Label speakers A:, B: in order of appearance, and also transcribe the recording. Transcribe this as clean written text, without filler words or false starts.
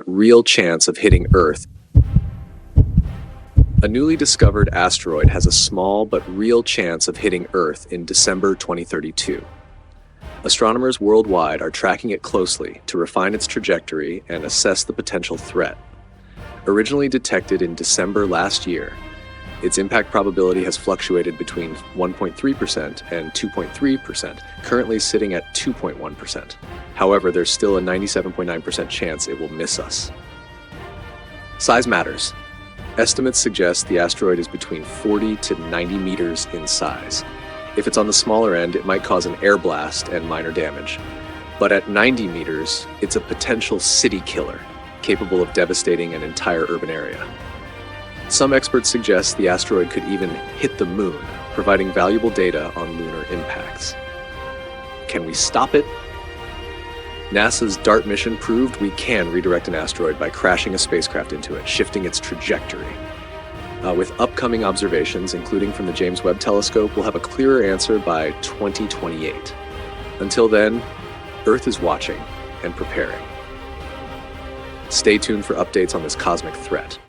A: Real chance of hitting Earth. A newly discovered asteroid has a small but real chance of hitting Earth in December 2032. Astronomers worldwide are tracking it closely to refine its trajectory and assess the potential threat. Originally detected in December last year, its impact probability has fluctuated between 1.3% and 2.3%, currently sitting at 2.1%. However, there's still a 97.9% chance it will miss us. Size matters. Estimates suggest the asteroid is between 40 to 90 meters in size. If it's on the smaller end, it might cause an air blast and minor damage. But at 90 meters, it's a potential city killer, capable of devastating an entire urban area. Some experts suggest the asteroid could even hit the moon, providing valuable data on lunar impacts. Can we stop it? NASA's DART mission proved we can redirect an asteroid by crashing a spacecraft into it, shifting its trajectory. With upcoming observations, including from the James Webb Telescope, we'll have a clearer answer by 2028. Until then, Earth is watching and preparing. Stay tuned for updates on this cosmic threat.